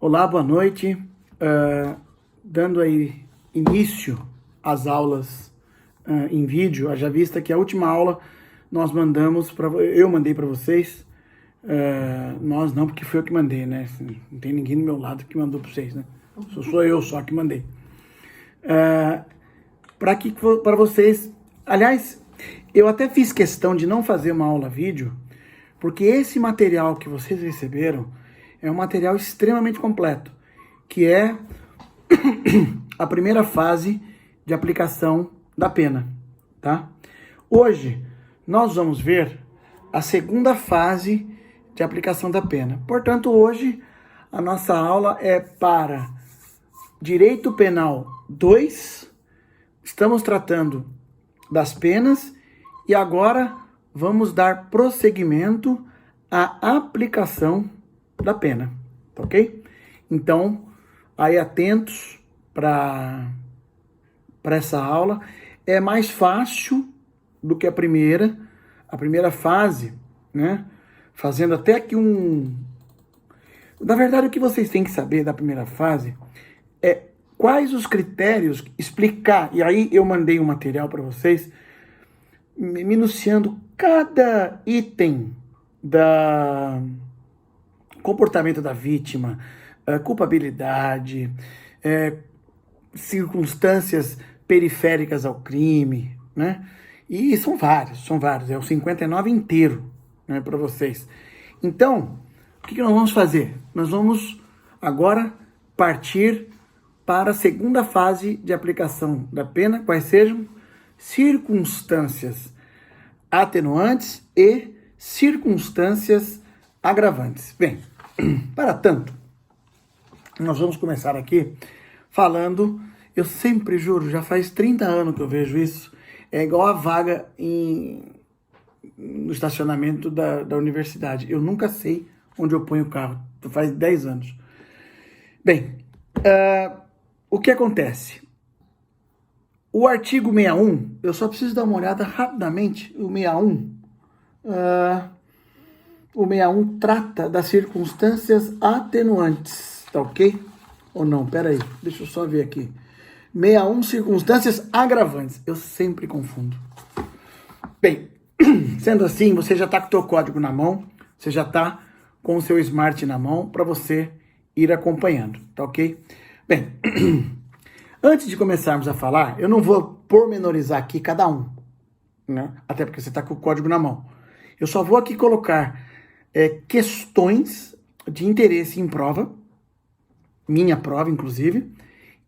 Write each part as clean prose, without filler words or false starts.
Olá, boa noite. Dando aí início às aulas em vídeo, haja vista que a última aula nós mandamos eu mandei para vocês. Nós não, porque foi eu que mandei, né? Não tem ninguém do meu lado que mandou para vocês, né? Sou eu só que mandei. Para vocês, aliás, eu até fiz questão de não fazer uma aula vídeo, porque esse material que vocês receberam é um material extremamente completo, que é a primeira fase de aplicação da pena, tá? Hoje nós vamos ver a segunda fase de aplicação da pena. Portanto, hoje a nossa aula é para Direito Penal 2. Estamos tratando das penas e agora vamos dar prosseguimento à aplicação da pena, tá ok? Então, aí atentos para essa aula. É mais fácil do que a primeira fase, né? Fazendo até aqui Na verdade, o que vocês têm que saber da primeira fase é quais os critérios, explicar, e aí eu mandei um material para vocês, minuciando cada item da comportamento da vítima, culpabilidade, circunstâncias periféricas ao crime, né? E são vários, é o 59 inteiro, né, para vocês. Então, o que nós vamos fazer? Nós vamos agora partir para a segunda fase de aplicação da pena, quais sejam circunstâncias atenuantes e circunstâncias agravantes. Bem, para tanto, nós vamos começar aqui falando, eu sempre juro, já faz 30 anos que eu vejo isso, é igual a vaga no estacionamento da universidade. Eu nunca sei onde eu ponho o carro, faz 10 anos. Bem, o que acontece? O artigo 61, eu só preciso dar uma olhada rapidamente, o 61, o 61 trata das circunstâncias atenuantes, tá ok? Ou não, peraí, deixa eu só ver aqui. 61, circunstâncias agravantes, eu sempre confundo. Bem, sendo assim, você já está com o teu código na mão, você já está com o seu smart na mão para você ir acompanhando, tá ok? Bem, antes de começarmos a falar, eu não vou pormenorizar aqui cada um, né? Até porque você está com o código na mão. Eu só vou aqui colocar questões de interesse em prova, minha prova, inclusive,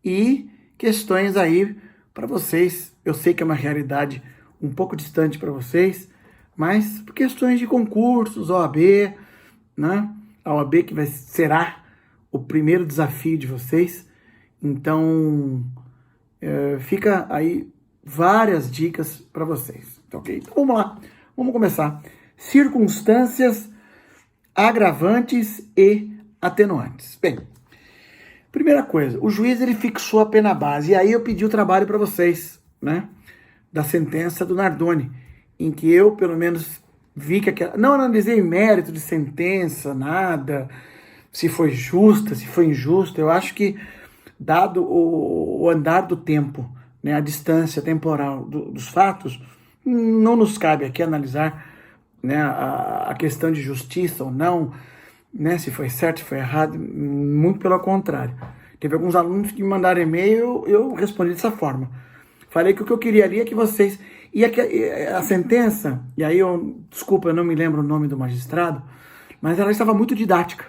e questões aí para vocês. Eu sei que é uma realidade um pouco distante para vocês, mas por questões de concursos, OAB, né? A OAB que será o primeiro desafio de vocês. Então, fica aí várias dicas para vocês, tá ok? Então, vamos lá, vamos começar. Circunstâncias agravantes e atenuantes. Bem, primeira coisa, o juiz ele fixou a pena base, e aí eu pedi o trabalho para vocês, né? Da sentença do Nardoni, em que eu, pelo menos, vi que não analisei mérito de sentença, nada, se foi justa, se foi injusta. Eu acho que, dado o andar do tempo, né, a distância temporal dos fatos, não nos cabe aqui analisar, né, a questão de justiça ou não, né, se foi certo, se foi errado, muito pelo contrário. Teve alguns alunos que me mandaram e-mail, eu respondi dessa forma. Falei que o que eu queria ali é que vocês... E a sentença, e aí desculpa, eu não me lembro o nome do magistrado, mas ela estava muito didática.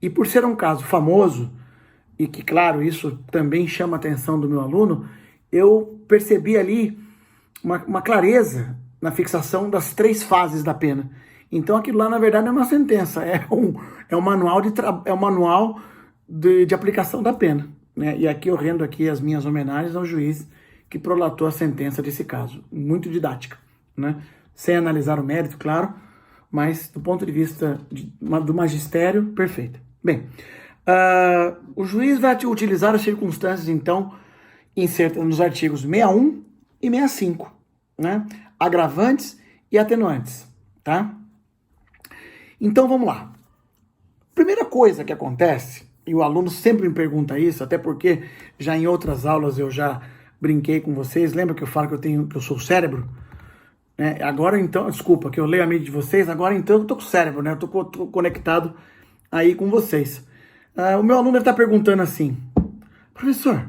E por ser um caso famoso, e que, claro, isso também chama a atenção do meu aluno, eu percebi ali uma clareza na fixação das 3 fases da pena. Então aquilo lá, na verdade, é uma sentença, é um manual, de aplicação da pena, né? E aqui eu rendo aqui as minhas homenagens ao juiz que prolatou a sentença desse caso. Muito didática, né? Sem analisar o mérito, claro, mas do ponto de vista do magistério, perfeita. Bem, o juiz vai utilizar as circunstâncias, então, insertas nos artigos 61 e 65, né? Agravantes e atenuantes, tá? Então, vamos lá. Primeira coisa que acontece e o aluno sempre me pergunta isso, até porque já em outras aulas eu já brinquei com vocês. Lembra que eu falo que eu sou o cérebro? Agora então, desculpa, que eu leio a mente de vocês, agora então eu tô com o cérebro, né? Eu tô conectado aí com vocês. O meu aluno deve estar perguntando assim, professor,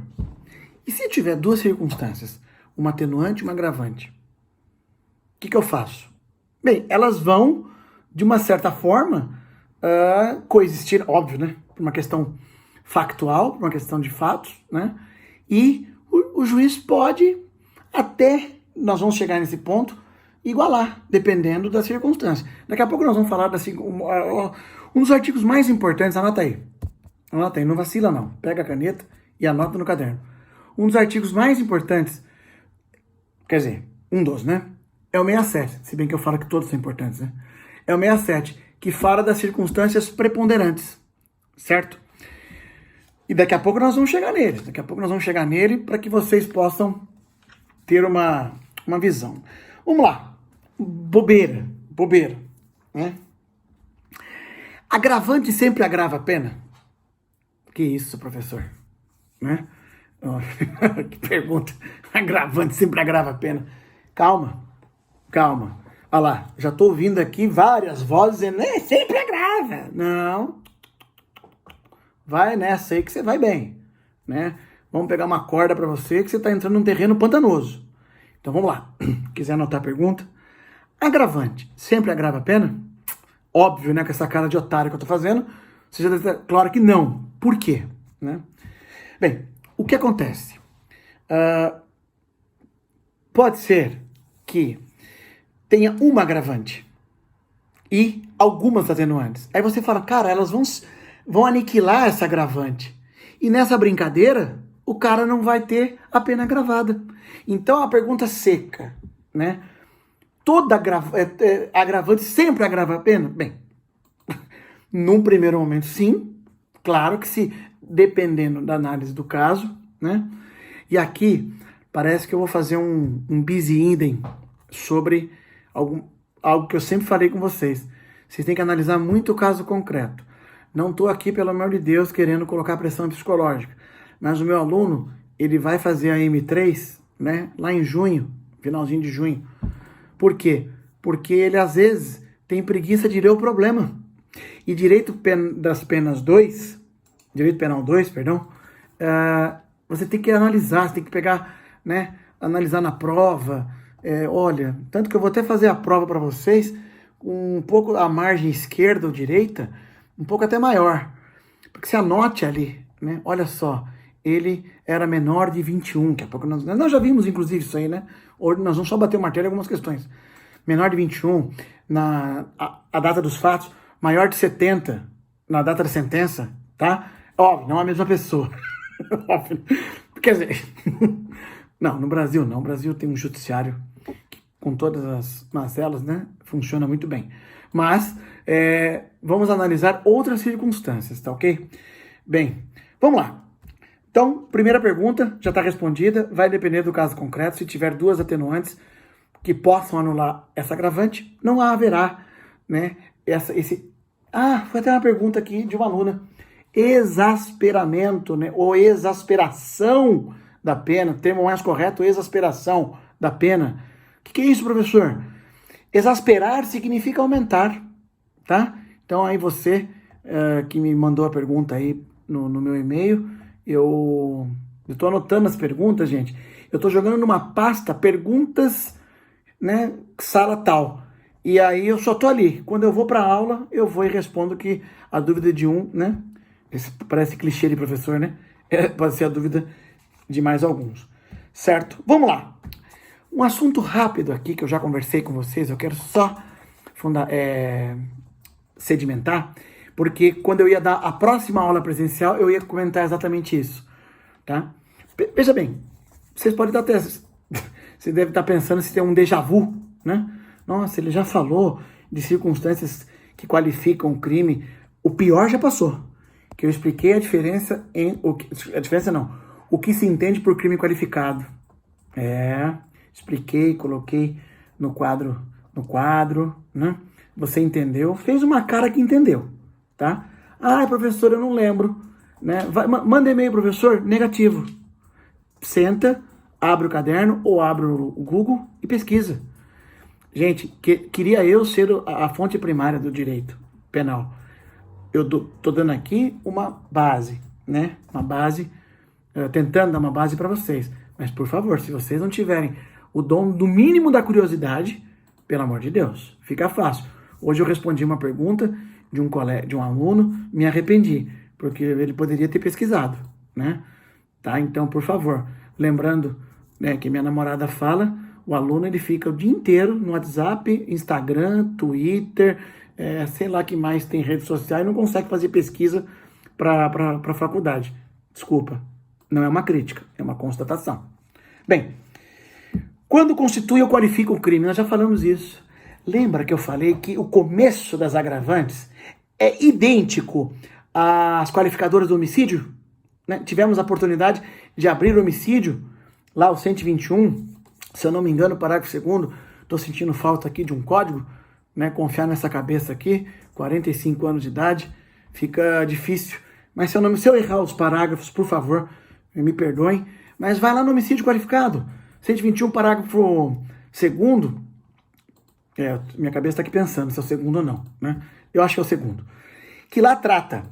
e se eu tiver duas circunstâncias, uma atenuante e uma agravante, o que eu faço? Bem, elas vão, de uma certa forma, coexistir, óbvio, né? Por uma questão factual, por uma questão de fatos, né? E o juiz pode, até nós vamos chegar nesse ponto, igualar, dependendo da circunstância. Daqui a pouco nós vamos falar um dos artigos mais importantes, anota aí, não vacila não, pega a caneta e anota no caderno. Um dos artigos mais importantes, quer dizer, um dos, né? É o 67, se bem que eu falo que todos são importantes, né? É o 67, que fala das circunstâncias preponderantes, certo? E daqui a pouco nós vamos chegar nele, para que vocês possam ter uma visão. Vamos lá. Bobeira, né? Agravante sempre agrava a pena? Que isso, professor? Né? Que pergunta. Agravante sempre agrava a pena. Calma. Olha lá, já estou ouvindo aqui várias vozes dizendo, sempre agrava. Não. Vai nessa aí que você vai bem, né? Vamos pegar uma corda para você que você está entrando num terreno pantanoso. Então vamos lá. Quiser anotar a pergunta? Agravante sempre agrava a pena? Óbvio, né? Com essa cara de otário que eu tô fazendo, você já deve ter claro que não. Por quê? Né? Bem, o que acontece? Pode ser que tenha uma agravante e algumas atenuantes. Aí você fala, cara, elas vão aniquilar essa agravante. E nessa brincadeira, o cara não vai ter a pena agravada. Então a pergunta seca, né? Toda agravante sempre agrava a pena? Bem, num primeiro momento, sim. Claro que se, dependendo da análise do caso, né? E aqui, parece que eu vou fazer um bis idem sobre algo que eu sempre falei com vocês. Vocês têm que analisar muito o caso concreto. Não estou aqui, pelo amor de Deus, querendo colocar pressão psicológica. Mas o meu aluno, ele vai fazer a M3, né? Lá em junho, finalzinho de junho. Por quê? Porque ele, às vezes, tem preguiça de ler o problema. E direito penal 2, perdão, você tem que analisar, você tem que pegar, né, analisar na prova. Olha, tanto que eu vou até fazer a prova para vocês com um pouco a margem esquerda ou direita, um pouco até maior. Porque você anote ali, né? Olha só, ele era menor de 21, daqui a pouco nós já vimos inclusive isso aí, né? Hoje nós vamos só bater o martelo em algumas questões. Menor de 21, a data dos fatos, maior de 70 na data da sentença, tá? Óbvio, não é a mesma pessoa. Óbvio. Quer dizer, não, no Brasil não. O Brasil tem um judiciário que, com todas as mazelas, né, funciona muito bem. Mas vamos analisar outras circunstâncias, tá ok? Bem, vamos lá. Então, primeira pergunta já está respondida, vai depender do caso concreto. Se tiver duas atenuantes que possam anular essa agravante, não haverá, né, foi até uma pergunta aqui de uma aluna. Exasperamento, né, ou exasperação da pena, termo mais correto, exasperação da pena. O que é isso, professor? Exasperar significa aumentar, tá? Então aí você que me mandou a pergunta aí no meu e-mail, eu tô anotando as perguntas, gente. Eu tô jogando numa pasta perguntas, né, sala tal. E aí eu só tô ali. Quando eu vou para aula, eu vou e respondo que a dúvida de um, né? Esse parece clichê de professor, né? Pode ser a dúvida de mais alguns. Certo? Vamos lá. Um assunto rápido aqui que eu já conversei com vocês, eu quero só sedimentar, porque quando eu ia dar a próxima aula presencial, eu ia comentar exatamente isso, tá? Veja bem, vocês podem estar você deve estar pensando se tem um déjà vu, né? Nossa, ele já falou de circunstâncias que qualificam o crime. O pior já passou, que eu expliquei a diferença o que se entende por crime qualificado. Expliquei, coloquei no quadro, né? Você entendeu? Fez uma cara que entendeu, tá? Professor, eu não lembro. né? Manda e-mail, professor, negativo. Senta, abre o caderno ou abre o Google e pesquisa. Gente, queria eu ser a fonte primária do direito penal. Eu tô dando aqui uma base, né? Uma base, tentando dar uma base para vocês. Mas, por favor, se vocês não tiverem o dom do mínimo da curiosidade, pelo amor de Deus, fica fácil. Hoje eu respondi uma pergunta de um aluno, me arrependi, porque ele poderia ter pesquisado, né? Tá? Então, por favor, lembrando, né, que minha namorada fala, o aluno ele fica o dia inteiro no WhatsApp, Instagram, Twitter, sei lá que mais tem redes sociais e não consegue fazer pesquisa para a faculdade. Desculpa, não é uma crítica, é uma constatação. Bem, quando constitui ou qualifica o crime, nós já falamos isso. Lembra que eu falei que o começo das agravantes é idêntico às qualificadoras do homicídio? Né? Tivemos a oportunidade de abrir o homicídio, lá o 121, se eu não me engano, parágrafo 2º, estou sentindo falta aqui de um código, né? Confiar nessa cabeça aqui, 45 anos de idade, fica difícil. Mas se eu errar os parágrafos, por favor, me perdoem, mas vai lá no homicídio qualificado, 121, parágrafo 2º, minha cabeça está aqui pensando se é o 2º ou não, né? Eu acho que é o 2º, que lá trata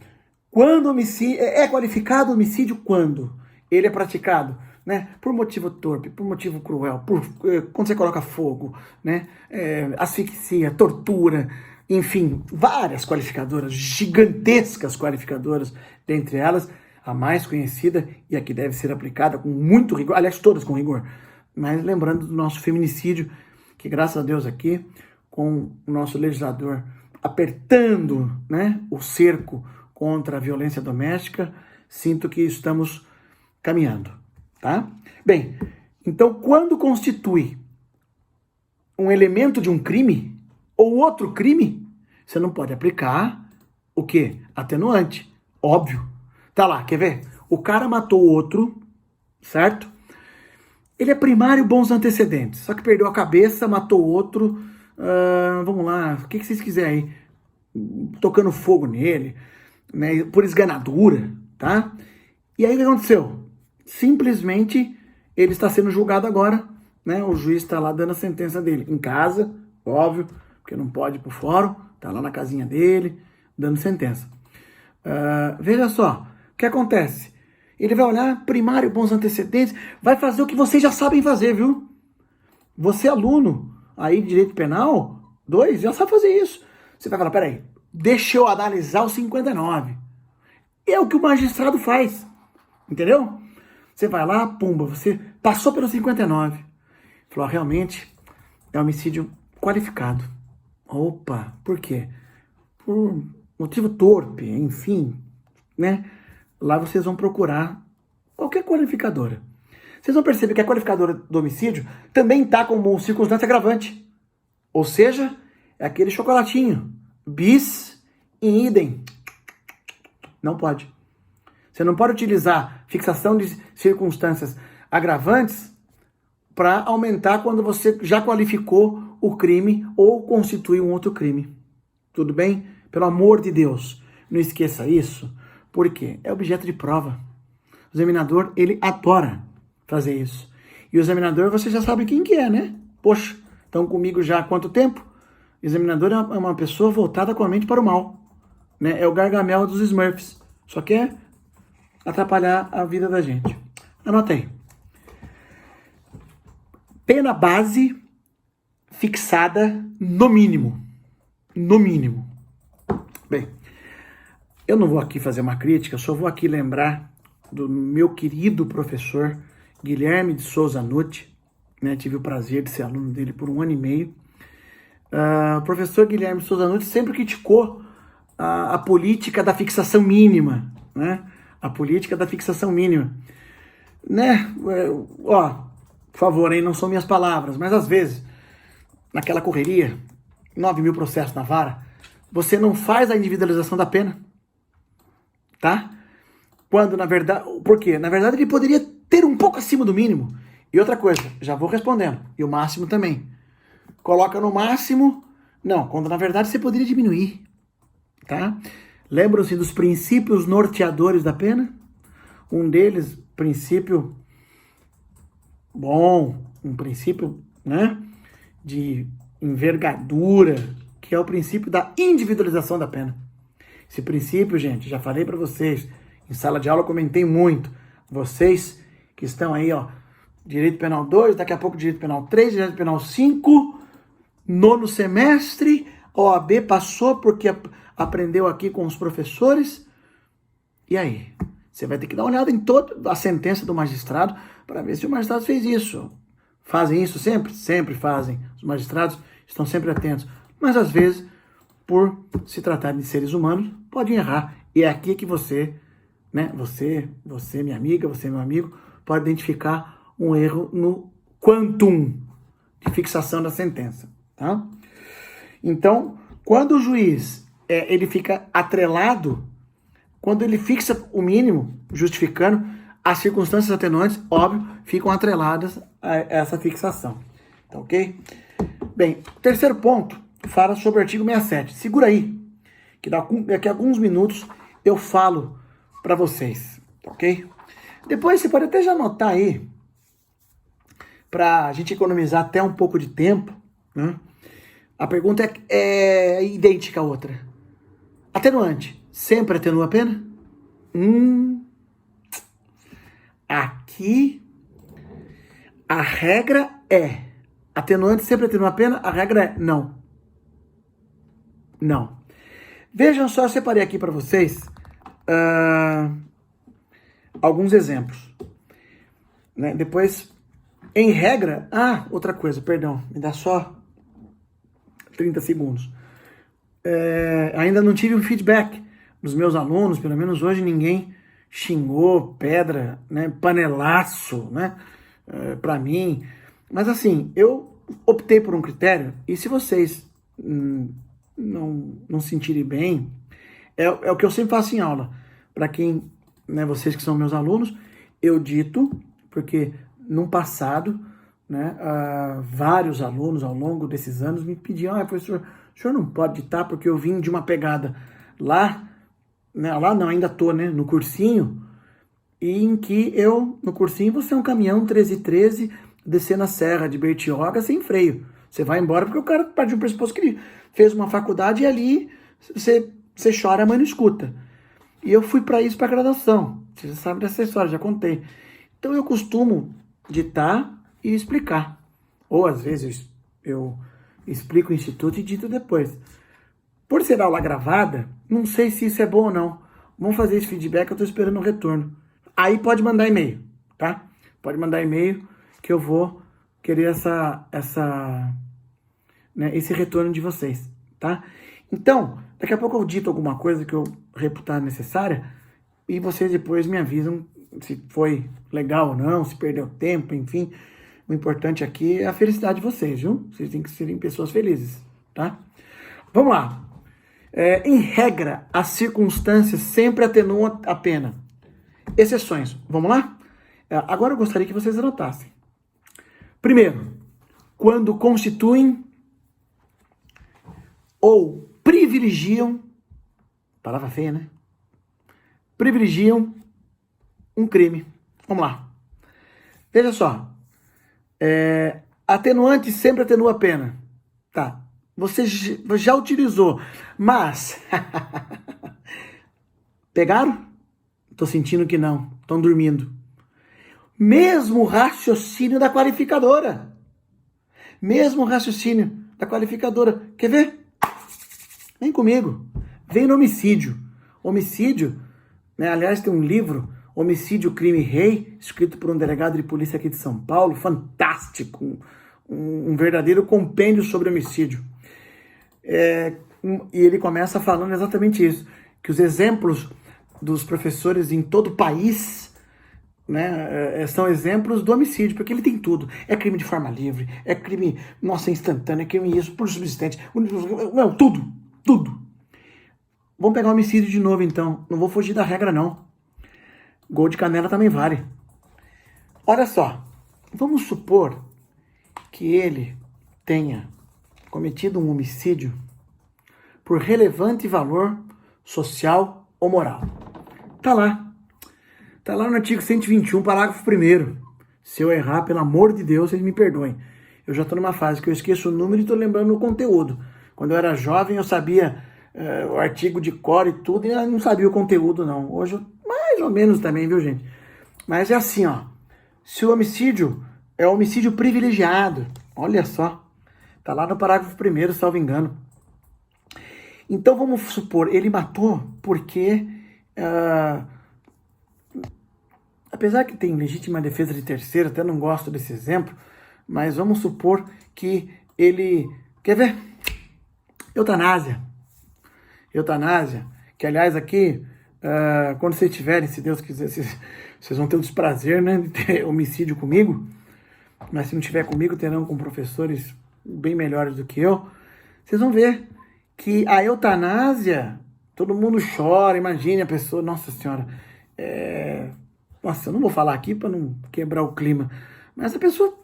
quando homicídio é qualificado homicídio quando ele é praticado, né, por motivo torpe, por motivo cruel, quando você coloca fogo, né, asfixia, tortura, enfim, várias qualificadoras, gigantescas qualificadoras, dentre elas a mais conhecida e a que deve ser aplicada com muito rigor, aliás, todas com rigor, mas lembrando do nosso feminicídio, que graças a Deus aqui, com o nosso legislador apertando, né, o cerco contra a violência doméstica, sinto que estamos caminhando, tá? Bem, então quando constitui um elemento de um crime ou outro crime, você não pode aplicar o quê? Atenuante, óbvio. Tá lá, quer ver? O cara matou outro, certo? Ele é primário bons antecedentes, só que perdeu a cabeça, matou outro, vamos lá, o que vocês quiserem aí, tocando fogo nele, né, por esganadura, tá? E aí o que aconteceu? Simplesmente ele está sendo julgado agora, né? O juiz está lá dando a sentença dele, em casa, óbvio, porque não pode ir pro fórum, tá lá na casinha dele, dando sentença. Veja só, o que acontece? Ele vai olhar, primário, bons antecedentes, vai fazer o que vocês já sabem fazer, viu? Você, aluno aí de Direito Penal 2, já sabe fazer isso. Você vai falar, peraí, deixa eu analisar o 59. É o que o magistrado faz, entendeu? Você vai lá, pumba, você passou pelo 59. Falou, realmente, é homicídio qualificado. Opa, por quê? Por motivo torpe, enfim, né? Lá vocês vão procurar qualquer qualificadora. Vocês vão perceber que a qualificadora do homicídio também está como circunstância agravante. Ou seja, é aquele chocolatinho. Bis in idem. Não pode. Você não pode utilizar fixação de circunstâncias agravantes para aumentar quando você já qualificou o crime ou constitui um outro crime. Tudo bem? Pelo amor de Deus, não esqueça isso, porque é objeto de prova. O examinador, ele adora fazer isso. E o examinador, você já sabe quem que é, né? Poxa, estão comigo já há quanto tempo? O examinador é uma pessoa voltada com a mente para o mal, né? É o Gargamel dos Smurfs. Só quer atrapalhar a vida da gente. Anota aí. Pena base fixada no mínimo. No mínimo. Bem, eu não vou aqui fazer uma crítica, só vou aqui lembrar do meu querido professor Guilherme de Souza Nutti, né? Tive o prazer de ser aluno dele por 1 ano e meio. O professor Guilherme de Souza Nutti sempre criticou a política da fixação mínima, né? A política da fixação mínima, né? Por favor, aí não são minhas palavras, mas às vezes, naquela correria, 9.000 processos na vara, você não faz a individualização da pena, tá? Quando, na verdade, por quê? Na verdade, ele poderia ter um pouco acima do mínimo. E outra coisa, já vou respondendo, e o máximo também. Coloca no máximo, não, quando na verdade você poderia diminuir, tá? Lembram-se dos princípios norteadores da pena? Um deles, princípio bom, um princípio, né, de envergadura, que é o princípio da individualização da pena. Esse princípio, gente, já falei para vocês, em sala de aula eu comentei muito. Vocês que estão aí, ó, Direito Penal 2, daqui a pouco Direito Penal 3, Direito Penal 5, nono semestre, OAB passou porque aprendeu aqui com os professores. E aí? Você vai ter que dar uma olhada em toda a sentença do magistrado para ver se o magistrado fez isso. Fazem isso sempre? Sempre fazem. Os magistrados estão sempre atentos. Mas às vezes, por se tratar de seres humanos, podem errar. E é aqui que você, né, você, minha amiga, você, meu amigo, pode identificar um erro no quantum de fixação da sentença, tá? Então, quando o juiz ele fica atrelado, quando ele fixa o mínimo, justificando, as circunstâncias atenuantes, óbvio, ficam atreladas a essa fixação, tá ok? Bem, o terceiro ponto fala sobre o artigo 67. Segura aí, que daqui a alguns minutos eu falo para vocês, tá ok? Depois você pode até já anotar aí, para a gente economizar até um pouco de tempo, né? A pergunta é idêntica à outra. Atenuante, sempre atenua a pena? Aqui, a regra é, atenuante sempre atenua a pena? A regra é não. Não. Vejam só, eu separei aqui para vocês alguns exemplos. Né? Depois, em regra... outra coisa, perdão, me dá só 30 segundos. Ainda não tive um feedback dos meus alunos, pelo menos hoje ninguém xingou, pedra, né, panelaço, né, para mim. Mas assim, eu optei por um critério, e se vocês não sentirem bem, é o que eu sempre faço em aula. Para quem, né, vocês que são meus alunos, eu dito, porque no passado, né, vários alunos ao longo desses anos me pediam, professor, o senhor não pode ditar porque eu vim de uma pegada lá, né, lá não, ainda tô, né, no cursinho, e em que no cursinho você é um caminhão 1313 descendo a serra de Bertioga sem freio. Você vai embora porque o cara parte de um pressuposto que ele fez uma faculdade e ali você chora, a mãe não escuta. E eu fui para isso, para graduação. Você já sabe dessa história, já contei. Então eu costumo ditar e explicar. Ou às vezes eu explico o instituto e dito depois. Por ser aula gravada, não sei se isso é bom ou não. Vamos fazer esse feedback, eu estou esperando o retorno. Aí pode mandar e-mail, tá? Pode mandar e-mail que eu vou querer esse retorno de vocês, tá? Então, daqui a pouco eu dito alguma coisa que eu reputar necessária e vocês depois me avisam se foi legal ou não, se perdeu tempo, enfim. O importante aqui é a felicidade de vocês, viu? Vocês têm que serem pessoas felizes, tá? Vamos lá. Em regra, as circunstâncias sempre atenuam a pena. Exceções. Vamos lá? Agora eu gostaria que vocês anotassem. Primeiro, quando constituem ou privilegiam, palavra feia, né? Privilegiam um crime. Vamos lá. Veja só. Atenuante sempre atenua a pena. Tá. Você já utilizou, mas pegaram? Tô sentindo que não. Estão dormindo. Mesmo raciocínio da qualificadora. Mesmo raciocínio da qualificadora. Quer ver? Vem comigo. Vem no homicídio. Homicídio, né? Aliás, tem um livro, Homicídio, Crime e Rei, escrito por um delegado de polícia aqui de São Paulo. Fantástico. Um verdadeiro compêndio sobre homicídio. E ele começa falando exatamente isso. Que os exemplos dos professores em todo o país, né, são exemplos do homicídio, porque ele tem tudo. É crime de forma livre, é crime, instantâneo, é crime isso, por subsistente. Não, tudo. Vamos pegar o homicídio de novo, então. Não vou fugir da regra, não. Gol de canela também vale. Olha só. Vamos supor que ele tenha cometido um homicídio por relevante valor social ou moral. Tá lá. Tá lá no artigo 121, parágrafo 1º. Se eu errar, pelo amor de Deus, vocês me perdoem. Eu já tô numa fase que eu esqueço o número e tô lembrando o conteúdo. Quando eu era jovem, eu sabia o artigo de cor e tudo, e eu não sabia o conteúdo, não. Hoje, mais ou menos também, viu, gente? Mas é assim, ó. Se o homicídio é homicídio privilegiado, olha só. Tá lá no parágrafo 1º, salvo engano. Então, vamos supor, ele matou porque... apesar que tem legítima defesa de terceiro, até não gosto desse exemplo, mas vamos supor que ele... Quer ver? Eutanásia, que aliás aqui, quando vocês tiverem, se Deus quiser, vocês vão ter o desprazer, né, de ter homicídio comigo, mas se não tiver comigo, terão com professores bem melhores do que eu, vocês vão ver que a eutanásia, todo mundo chora, imagine a pessoa, nossa senhora, nossa, eu não vou falar aqui para não quebrar o clima, mas a pessoa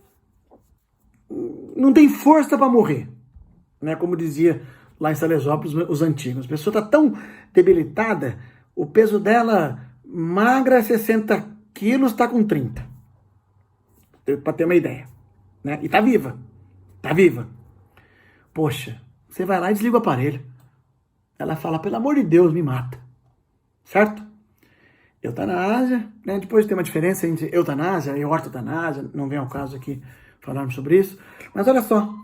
não tem força para morrer, né, como dizia lá em Salesópolis os antigos. A pessoa está tão debilitada, o peso dela magra 60 quilos, está com 30. Para ter uma ideia. Né? E está viva. Está viva. Poxa, você vai lá e desliga o aparelho. Ela fala, pelo amor de Deus, me mata. Certo? Eutanásia, né? Depois tem uma diferença entre eutanásia e ortotanásia, não vem ao caso aqui falarmos sobre isso. Mas olha só,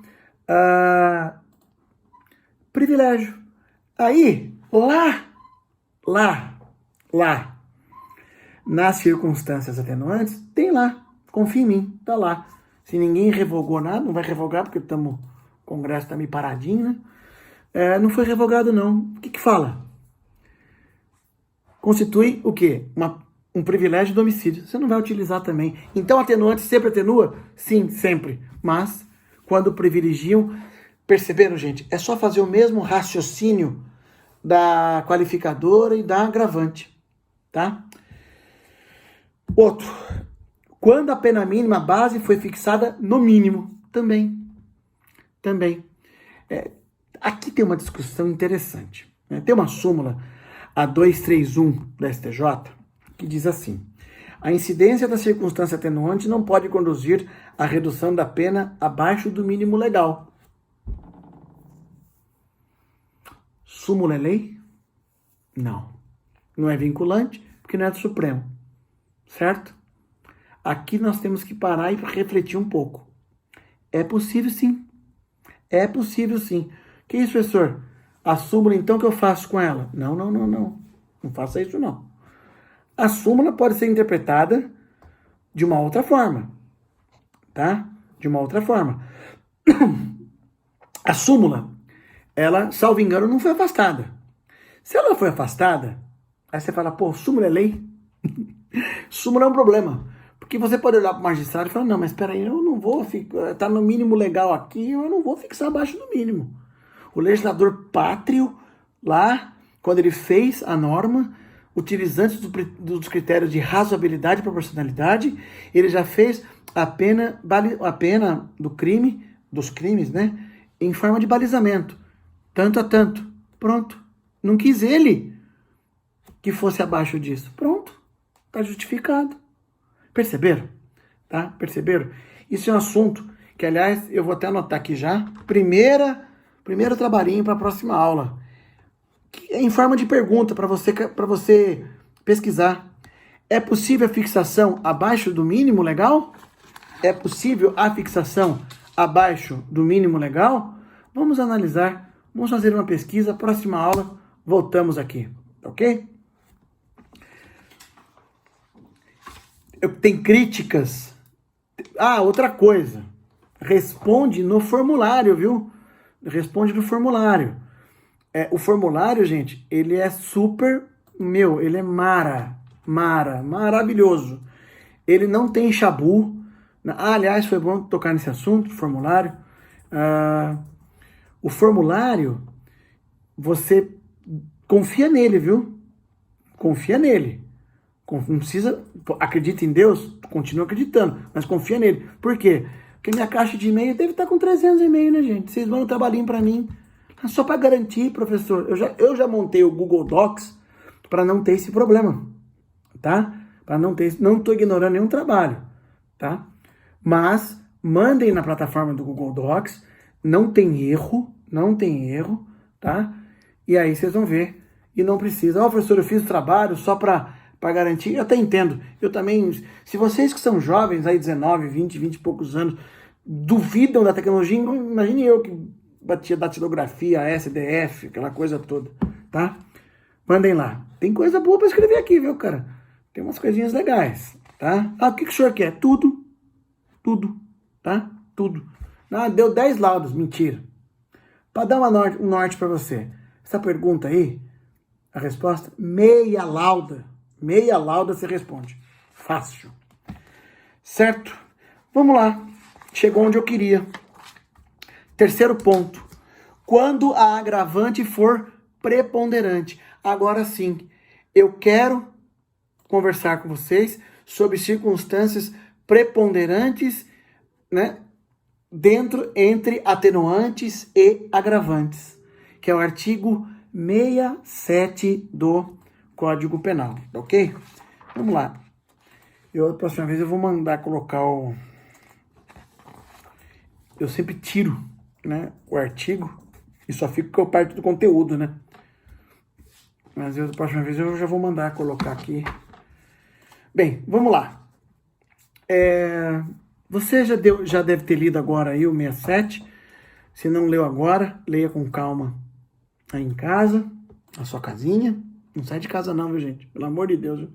privilégio. Aí, lá, nas circunstâncias atenuantes, tem lá, confia em mim, tá lá. Se ninguém revogou nada, não vai revogar, porque o Congresso tá meio paradinho, né? Não foi revogado, não. O que fala? Constitui o quê? Um privilégio do homicídio. Você não vai utilizar também. Então, atenuante sempre atenua? Sim, sempre. Mas, quando privilegiam... Perceberam, gente? É só fazer o mesmo raciocínio da qualificadora e da agravante, tá? Outro. Quando a pena mínima base foi fixada no mínimo. Também. Aqui tem uma discussão interessante. Né? Tem uma súmula, a 231 da STJ, que diz assim: a incidência da circunstância atenuante não pode conduzir à redução da pena abaixo do mínimo legal. Súmula é lei? Não. Não é vinculante, porque não é do Supremo. Certo? Aqui nós temos que parar e refletir um pouco. É possível sim. É possível sim. Que isso, professor? A súmula, então, que eu faço com ela? Não. Não faça isso, não. A súmula pode ser interpretada de uma outra forma. Tá? De uma outra forma. A súmula, ela, salvo engano, não foi afastada. Se ela foi afastada, aí você fala, pô, súmula é lei? Súmula é um problema. Porque você pode olhar para o magistrado e falar, não, mas espera aí, eu não vou ficar, tá no mínimo legal aqui, eu não vou fixar abaixo do mínimo. O legislador pátrio, lá, quando ele fez a norma, utilizando dos critérios de razoabilidade e proporcionalidade, ele já fez a pena do crime, dos crimes, né, em forma de balizamento. Tanto a tanto. Pronto. Não quis ele que fosse abaixo disso. Pronto. Está justificado. Perceberam? Tá? Perceberam? Isso é um assunto que, aliás, eu vou até anotar aqui já. Primeiro trabalhinho para a próxima aula. Em forma de pergunta para você pesquisar. É possível a fixação abaixo do mínimo legal? É possível a fixação abaixo do mínimo legal? Vamos analisar. Vamos fazer uma pesquisa. Próxima aula, voltamos aqui. Ok? Tem críticas. Outra coisa. Responde no formulário, viu? Responde no formulário. O formulário, gente, ele é super... ele é maravilhoso. Ele não tem chabu. Aliás, foi bom tocar nesse assunto, formulário. O formulário, você confia nele, viu? Confia nele. Não precisa, acredita em Deus, continua acreditando, mas confia nele. Por quê? Porque minha caixa de e-mail deve estar com 300 e-mails, né, gente? Vocês mandam um trabalhinho para mim. Só para garantir, professor, eu já montei o Google Docs para não ter esse problema, tá? Para não ter, não estou ignorando nenhum trabalho, tá? Mas mandem na plataforma do Google Docs, não tem erro, tá? E aí vocês vão ver. E não precisa, professor, eu fiz o trabalho só para garantir. Eu até entendo. Eu também, se vocês que são jovens, aí 19, 20 e poucos anos, duvidam da tecnologia, imagine eu que batia datilografia, SDF, aquela coisa toda, tá? Mandem lá. Tem coisa boa para escrever aqui, viu, cara? Tem umas coisinhas legais, tá? O que o senhor quer? Tudo, tá? Tudo. Ah, deu 10 laudos, mentira. Para dar um norte para você. Essa pergunta aí, a resposta, meia lauda você responde. Fácil. Certo? Vamos lá. Chegou onde eu queria. Terceiro ponto. Quando a agravante for preponderante. Agora sim, eu quero conversar com vocês sobre circunstâncias preponderantes, né? Entre atenuantes e agravantes, que é o artigo 67 do Código Penal, ok? Vamos lá. A próxima vez eu vou mandar colocar o... Eu sempre tiro, né, o artigo e só fico com parte do conteúdo, né? Mas da próxima vez eu já vou mandar colocar aqui. Bem, vamos lá. Você já deve ter lido agora aí o 67. Se não leu agora, leia com calma aí em casa, na sua casinha. Não sai de casa não, viu, gente? Pelo amor de Deus, viu?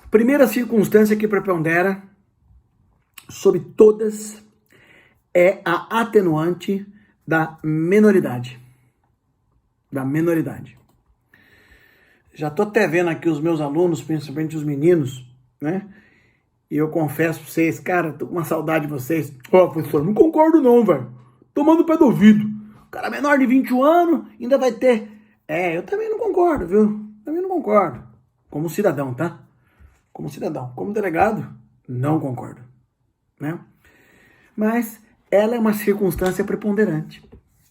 Primeira circunstância que prepondera sobre todas é a atenuante da menoridade. Já tô até vendo aqui os meus alunos, principalmente os meninos, né? E eu confesso pra vocês, cara, tô com uma saudade de vocês. Professor, não concordo não, velho. Tomando o pé do ouvido. O cara menor de 21 anos ainda vai ter... eu também não concordo, viu? Também não concordo. Como cidadão, tá? Como cidadão. Como delegado, não concordo, né? Mas ela é uma circunstância preponderante.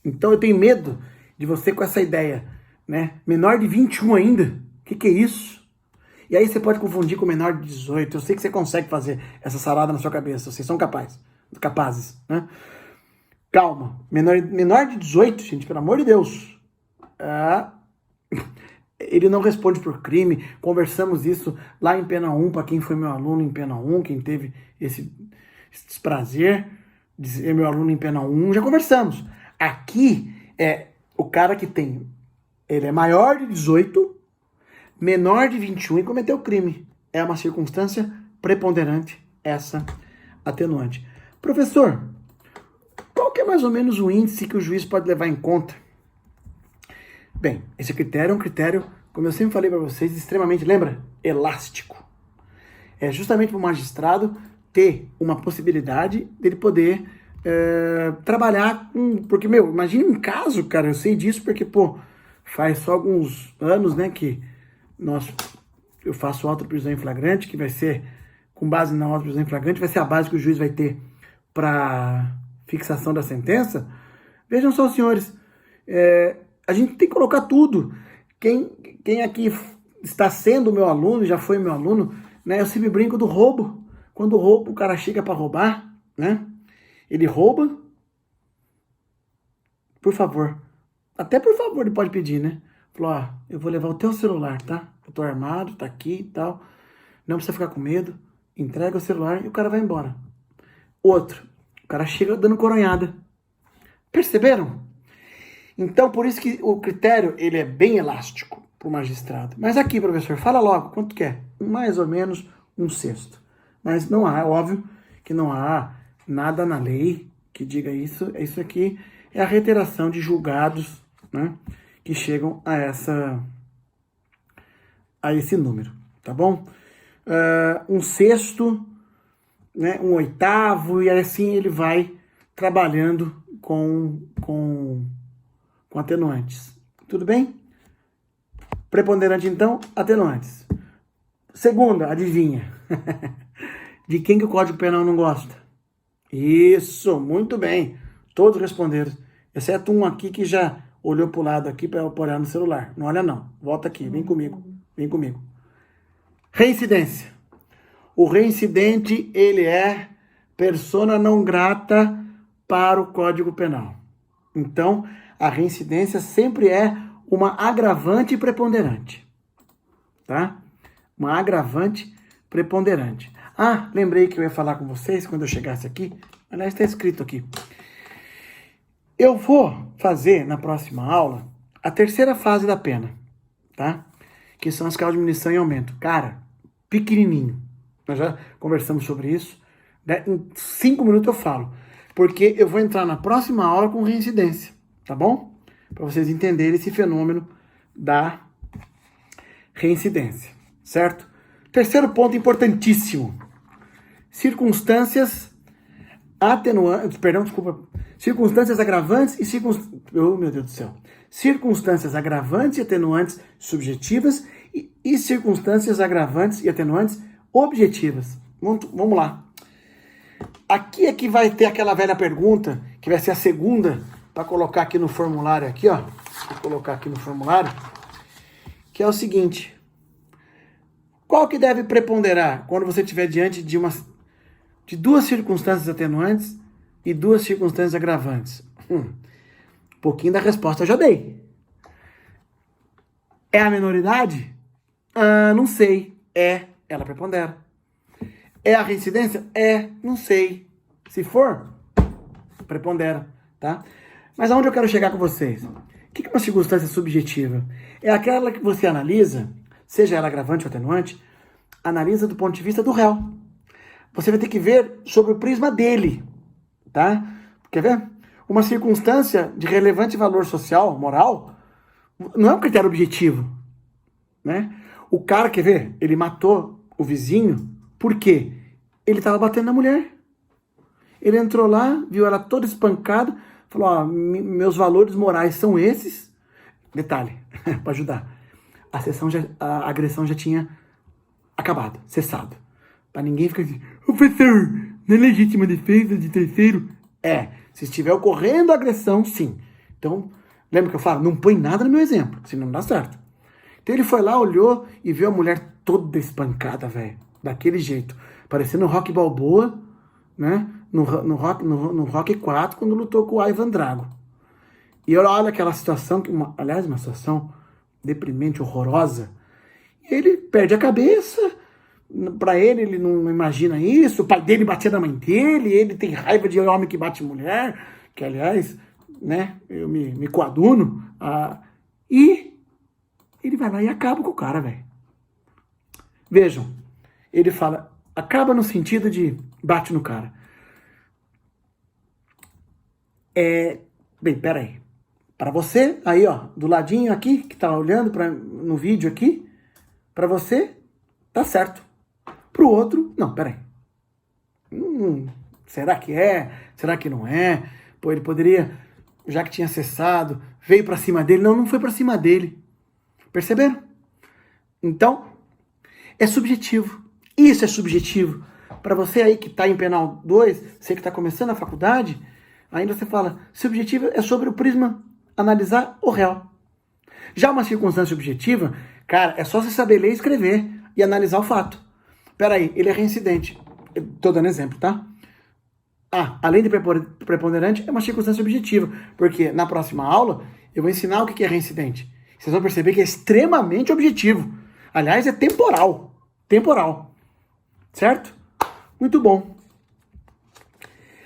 Então eu tenho medo de você com essa ideia, né? Menor de 21 ainda? O que é isso? E aí você pode confundir com menor de 18. Eu sei que você consegue fazer essa salada na sua cabeça. Vocês são capazes, né? Calma. Menor de 18, gente, pelo amor de Deus. Ele não responde por crime. Conversamos isso lá em Pena 1, para quem foi meu aluno em Pena 1, quem teve esse desprazer de ser meu aluno em Pena 1, já conversamos. Aqui é o cara que ele é maior de 18, menor de 21 e cometeu crime. É uma circunstância preponderante essa atenuante. Professor, qual que é mais ou menos o índice que o juiz pode levar em conta? Bem, esse critério é um critério, como eu sempre falei para vocês, extremamente, lembra? Elástico. É justamente para o magistrado ter uma possibilidade dele poder trabalhar com... Porque, imagine um caso, cara, eu sei disso porque, faz só alguns anos, né, que eu faço auto-prisão em flagrante, que vai ser, com base na auto-prisão em flagrante, vai ser a base que o juiz vai ter para fixação da sentença. Vejam só, senhores, a gente tem que colocar tudo. Quem aqui está sendo meu aluno, já foi meu aluno, né, eu sempre brinco do roubo. Quando o cara chega para roubar, né, ele rouba, por favor, até por favor ele pode pedir, né? Falou, eu vou levar o teu celular, tá? Eu tô armado, tá aqui e tal. Não precisa ficar com medo. Entrega o celular e o cara vai embora. Outro, o cara chega dando coronhada. Perceberam? Então, por isso que o critério, ele é bem elástico pro magistrado. Mas aqui, professor, fala logo, quanto que é? Mais ou menos 1/6. Mas não há, é óbvio que não há nada na lei que diga isso. Isso aqui é a reiteração de julgados, né, que chegam a esse número, tá bom? 1/6, né, 1/8, e assim ele vai trabalhando com atenuantes. Tudo bem? Preponderante, então, atenuantes. Segunda, adivinha? De quem que o Código Penal não gosta? Isso, muito bem. Todos responderam. Exceto um aqui que já olhou para o lado aqui para olhar no celular. Não olha não. Volta aqui, vem comigo. Vem comigo. Reincidência. O reincidente, ele é persona não grata para o Código Penal. Então, a reincidência sempre é uma agravante preponderante. Tá? Uma agravante preponderante. Ah, lembrei que eu ia falar com vocês quando eu chegasse aqui. Aliás, está escrito aqui. Eu vou fazer na próxima aula a terceira fase da pena, tá? Que são as causas de diminuição e aumento. Cara, pequenininho. Nós já conversamos sobre isso. Né? Em 5 minutos eu falo. Porque eu vou entrar na próxima aula com reincidência, tá bom? Para vocês entenderem esse fenômeno da reincidência, certo? Terceiro ponto importantíssimo. Circunstâncias atenuantes, circunstâncias agravantes e oh, meu Deus do céu. Circunstâncias agravantes e atenuantes subjetivas e circunstâncias agravantes e atenuantes objetivas. Vamos lá. Aqui é que vai ter aquela velha pergunta, que vai ser a segunda, para colocar aqui no formulário, aqui, ó. Vou colocar aqui no formulário, que é o seguinte. Qual que deve preponderar quando você estiver diante de duas circunstâncias atenuantes e duas circunstâncias agravantes? Um pouquinho da resposta eu já dei. É a minoridade? Não sei. Ela prepondera. É a reincidência? Não sei. Se for, prepondera, tá? Mas aonde eu quero chegar com vocês? O que é uma circunstância subjetiva? É aquela que você analisa, seja ela agravante ou atenuante, analisa do ponto de vista do réu. Você vai ter que ver sobre o prisma dele, tá? Quer ver? Uma circunstância de relevante valor social, moral, não é um critério objetivo, né? O cara, quer ver? Ele matou o vizinho, por quê? Ele estava batendo na mulher. Ele entrou lá, viu ela toda espancada, falou, ó, meus valores morais são esses. Detalhe, para ajudar. A agressão já tinha acabado, cessado. Para ninguém ficar assim, professor, não é legítima defesa de terceiro? Se estiver ocorrendo agressão, sim. Então, lembra que eu falo, não põe nada no meu exemplo, senão não dá certo. Então ele foi lá, olhou e viu a mulher toda espancada, velho, daquele jeito. Parecendo o Rocky Balboa, né? No Rocky 4, quando lutou com o Ivan Drago. E olha aquela situação, aliás, uma situação deprimente, horrorosa. E ele perde a cabeça. Pra ele não imagina isso. O pai dele batia na mãe dele. Ele tem raiva de homem que bate mulher. Que, aliás, né? Eu me coaduno. E ele vai lá e acaba com o cara, velho. Vejam. Ele fala, acaba no sentido de bate no cara. Bem, peraí. Para você, aí, ó, do ladinho aqui, que tá olhando no vídeo aqui, para você, tá certo. Pro outro, não, peraí. Será que é? Será que não é? Pô, ele poderia, já que tinha cessado, veio para cima dele. Não foi para cima dele. Perceberam? Então, é subjetivo. Isso é subjetivo. Para você aí que tá em Penal 2, você que tá começando a faculdade, ainda você fala, subjetivo é sobre o prisma analisar o réu. Já uma circunstância objetiva, cara, é só você saber ler e escrever e analisar o fato. Peraí, ele é reincidente. Tô dando exemplo, tá? Além de preponderante, é uma circunstância objetiva. Porque na próxima aula, eu vou ensinar o que é reincidente. Vocês vão perceber que é extremamente objetivo. Aliás, é temporal. Temporal. Certo? Muito bom.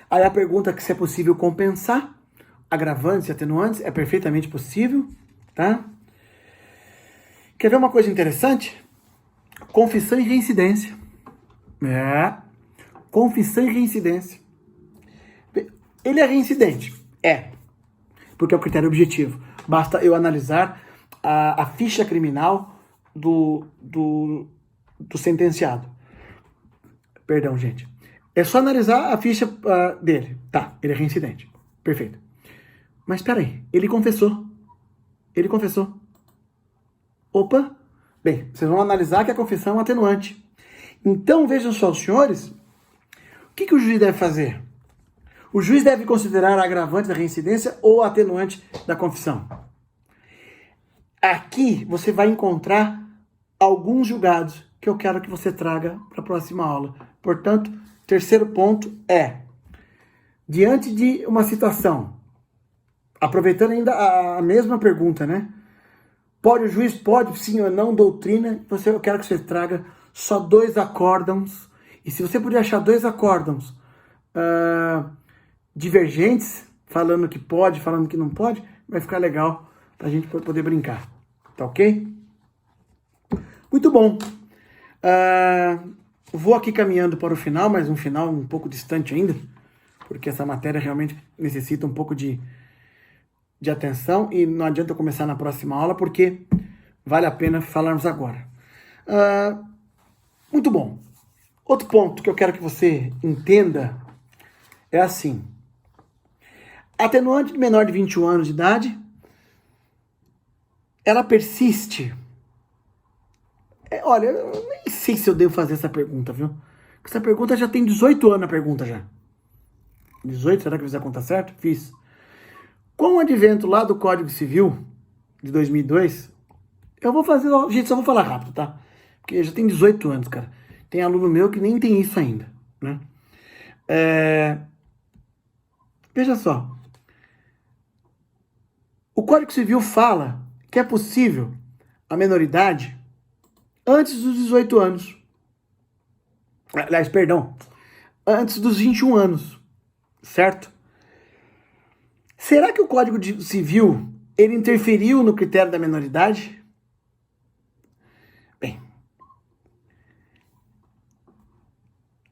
Aí a pergunta que se é possível compensar agravantes e atenuantes é perfeitamente possível, tá? Quer ver uma coisa interessante? Confissão e reincidência. Confissão e reincidência. Ele é reincidente? Porque é o critério objetivo. Basta eu analisar a ficha criminal do sentenciado. Perdão, gente. É só analisar a ficha dele. Tá, ele é reincidente. Perfeito. Mas peraí, ele confessou. Ele confessou. Opa! Bem, vocês vão analisar que a confissão é um atenuante. Então, vejam só, os senhores, o que o juiz deve fazer? O juiz deve considerar a agravante da reincidência ou a atenuante da confissão. Aqui você vai encontrar alguns julgados que eu quero que você traga para a próxima aula. Portanto, terceiro ponto é, diante de uma situação, aproveitando ainda a mesma pergunta, né? O juiz pode, sim ou não, doutrina, eu quero que você traga só 2 acórdãos. E se você puder achar 2 acórdãos divergentes, falando que pode, falando que não pode, vai ficar legal para a gente poder brincar. Tá ok? Muito bom. Vou aqui caminhando para o final, mas um final um pouco distante ainda, porque essa matéria realmente necessita um pouco de atenção e não adianta eu começar na próxima aula, porque vale a pena falarmos agora. Muito bom. Outro ponto que eu quero que você entenda é assim. Atenuante de menor de 21 anos de idade, ela persiste. Olha, eu nem sei se eu devo fazer essa pergunta, viu? Porque essa pergunta já tem 18 anos, a pergunta já. 18, será que eu fiz a conta certa? Fiz. Com o advento lá do Código Civil de 2002, eu vou fazer... Gente, só vou falar rápido, tá? Porque já tem 18 anos, cara. Tem aluno meu que nem tem isso ainda, né? Veja só. O Código Civil fala que é possível a menoridade antes dos 18 anos. Aliás, perdão. Antes dos 21 anos. Certo? Será que o Código Civil ele interferiu no critério da menoridade? Bem,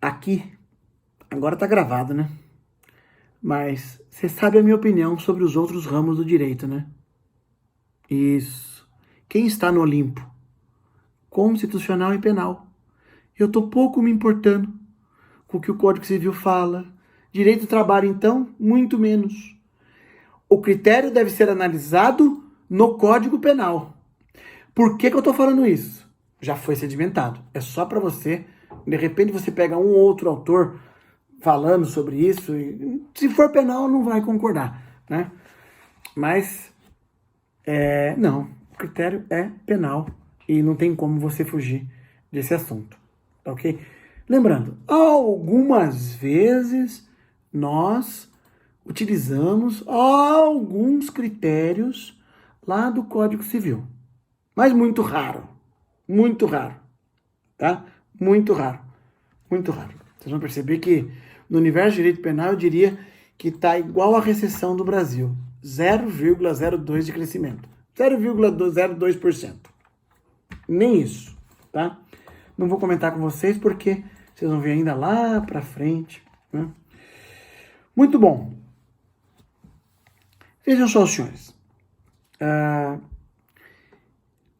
aqui, agora tá gravado, né? Mas você sabe a minha opinião sobre os outros ramos do direito, né? Isso. Quem está no Olimpo? Constitucional e penal. Eu tô pouco me importando com o que o Código Civil fala. Direito do trabalho, então, muito menos. O critério deve ser analisado no Código Penal. Por que eu tô falando isso? Já foi sedimentado. É só para você, de repente você pega um ou outro autor falando sobre isso, e se for penal não vai concordar, né? Mas, não, o critério é penal e não tem como você fugir desse assunto, ok? Lembrando, algumas vezes nós utilizamos alguns critérios lá do Código Civil, mas muito raro, tá? Muito raro. Vocês vão perceber que no universo de direito penal eu diria que está igual à recessão do Brasil, 0,02 de crescimento, 0,02%. Nem isso, tá? Não vou comentar com vocês porque vocês vão ver ainda lá para frente, né? Muito bom. Vejam só, senhores.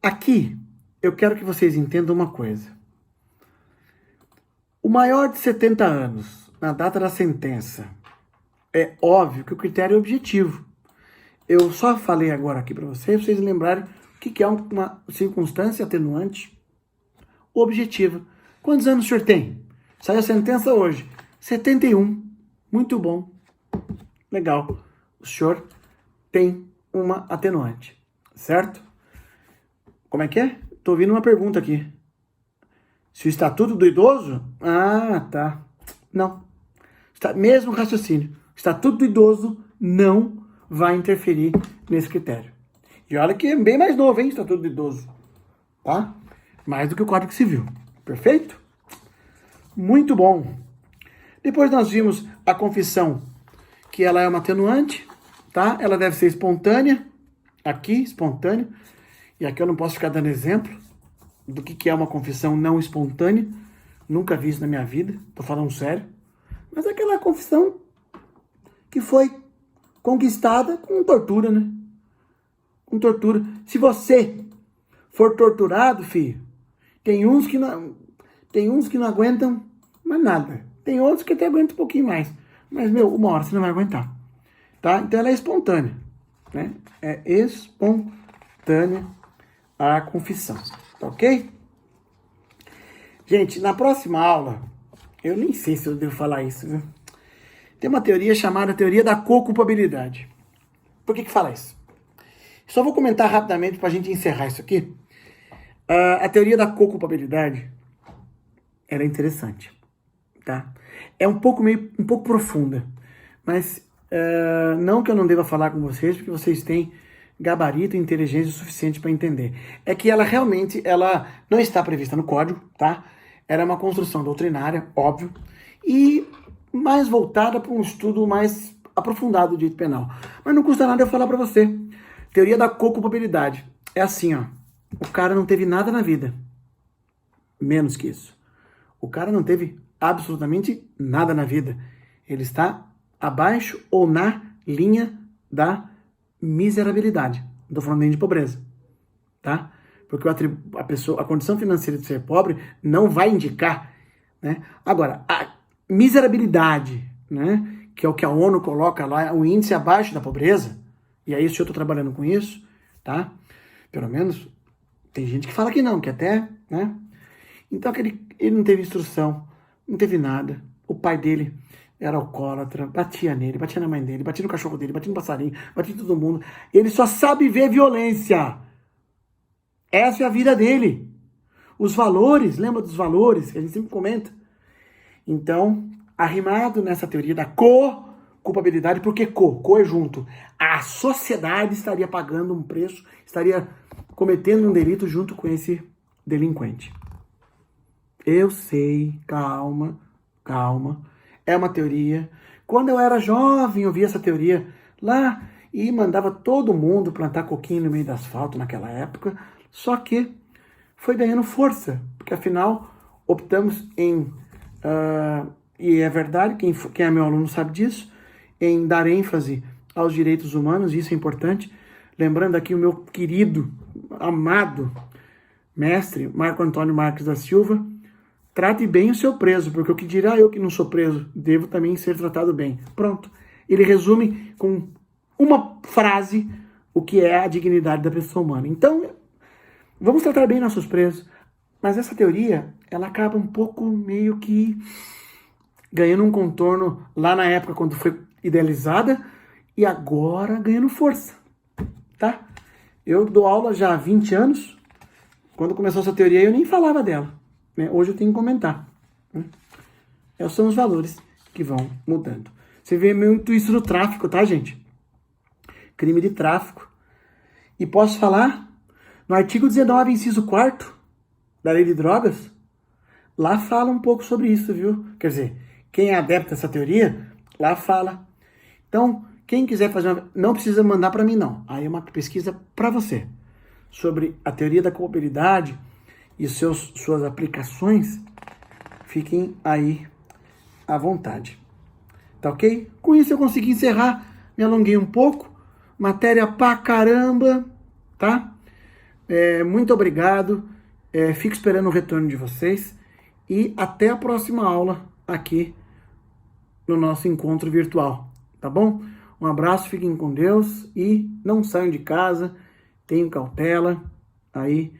Aqui eu quero que vocês entendam uma coisa. O maior de 70 anos, na data da sentença, é óbvio que o critério é objetivo. Eu só falei agora aqui para vocês lembrarem o que é uma circunstância atenuante objetiva. Quantos anos o senhor tem? Saiu a sentença hoje. 71. Muito bom. Legal. O senhor tem uma atenuante. Certo? Como é que é? Tô ouvindo uma pergunta aqui. Se o estatuto do idoso? Ah, tá. Não. Mesmo raciocínio. O estatuto do idoso não vai interferir nesse critério. E olha que é bem mais novo, hein? Estatuto do idoso. Tá? Mais do que o Código Civil. Perfeito? Muito bom. Depois nós vimos a confissão, que ela é uma atenuante, tá? Ela deve ser espontânea. Aqui, espontânea. E aqui eu não posso ficar dando exemplo do que é uma confissão não espontânea. Nunca vi isso na minha vida. Tô falando sério. Mas é aquela confissão que foi conquistada com tortura, né? Com tortura. Se você for torturado, filho, tem uns que não aguentam mais nada. Tem outros que até aguentam um pouquinho mais. Mas, uma hora você não vai aguentar. Tá? Então ela é espontânea. Né? É espontânea a confissão. Tá ok? Gente, na próxima aula, eu nem sei se eu devo falar isso, viu? Tem uma teoria chamada teoria da co-culpabilidade. Por que fala isso? Só vou comentar rapidamente para a gente encerrar isso aqui. A teoria da co-culpabilidade, ela é interessante, tá? É um pouco profunda, mas não que eu não deva falar com vocês, porque vocês têm gabarito e inteligência suficiente para entender. É que ela realmente, ela não está prevista no código, tá? Ela é uma construção doutrinária, óbvio, e mais voltada para um estudo mais aprofundado do direito penal. Mas não custa nada eu falar para você. Teoria da co-culpabilidade. É assim, ó. O cara não teve nada na vida. Menos que isso. O cara não teve absolutamente nada na vida. Ele está abaixo ou na linha da miserabilidade. Não estou falando nem de pobreza. Tá? Porque a condição financeira de ser pobre não vai indicar, né? Agora, a miserabilidade, né? Que é o que a ONU coloca lá, o índice abaixo da pobreza, e aí se eu estou trabalhando com isso, tá? Pelo menos, tem gente que fala que não, que até, né? Então, ele não teve instrução, não teve nada. O pai dele era alcoólatra, batia nele, batia na mãe dele, batia no cachorro dele, batia no passarinho, batia em todo mundo. Ele só sabe ver violência. Essa é a vida dele. Os valores, lembra dos valores que a gente sempre comenta? Então, arrimado nessa teoria da co-culpabilidade, porque co é junto. A sociedade estaria pagando um preço, estaria cometendo um delito junto com esse delinquente. Eu sei, calma. É uma teoria. Quando eu era jovem, eu via essa teoria lá e mandava todo mundo plantar coquinho no meio do asfalto naquela época. Só que foi ganhando força, porque afinal optamos em, e é verdade, quem é meu aluno sabe disso, em dar ênfase aos direitos humanos, isso é importante. Lembrando aqui o meu querido, amado mestre Marco Antônio Marques da Silva: trate bem o seu preso, porque o que dirá eu que não sou preso, devo também ser tratado bem. Pronto. Ele resume com uma frase o que é a dignidade da pessoa humana. Então, vamos tratar bem nossos presos. Mas essa teoria, ela acaba um pouco meio que ganhando um contorno lá na época quando foi idealizada e agora ganhando força, tá? Eu dou aula já há 20 anos. Quando começou essa teoria eu nem falava dela, né? Hoje eu tenho que comentar, né? Esses são os valores que vão mudando. Você vê muito isso no tráfico, tá, gente? Crime de tráfico. E posso falar, no artigo 19, inciso 4º da Lei de Drogas, lá fala um pouco sobre isso, viu? Quer dizer, quem é adepto a essa teoria, lá fala. Então, quem quiser fazer não precisa mandar para mim, não. Aí é uma pesquisa para você sobre a teoria da culpabilidade e suas aplicações. Fiquem aí à vontade. Tá ok? Com isso eu consegui encerrar. Me alonguei um pouco. Matéria pra caramba, tá? Muito obrigado. Fico esperando o retorno de vocês. E até a próxima aula aqui no nosso encontro virtual. Tá bom? Um abraço, fiquem com Deus e não saiam de casa. Tenham cautela. Aí,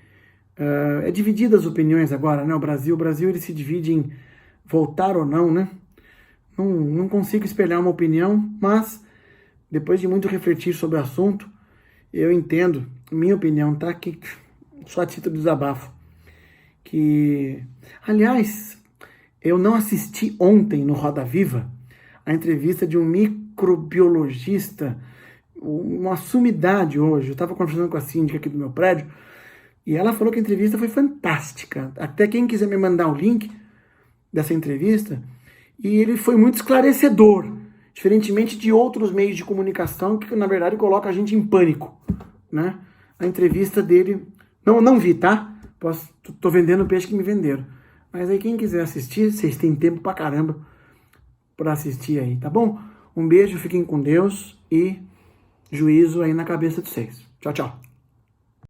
é divididas as opiniões agora, né? O Brasil ele se divide em voltar ou não, né? Não consigo espelhar uma opinião, mas depois de muito refletir sobre o assunto, eu entendo, minha opinião, tá? Que só a título de desabafo. Que, aliás, eu não assisti ontem no Roda Viva a entrevista de um microbiologista, uma sumidade hoje. Eu estava conversando com a síndica aqui do meu prédio e ela falou que a entrevista foi fantástica. Até quem quiser me mandar o link dessa entrevista, e ele foi muito esclarecedor, diferentemente de outros meios de comunicação que na verdade coloca a gente em pânico, né? A entrevista dele, não vi, tá? Tô vendendo peixe que me venderam. Mas aí quem quiser assistir, vocês têm tempo pra caramba pra assistir aí, tá bom? Um beijo, fiquem com Deus e juízo aí na cabeça de vocês. Tchau, tchau.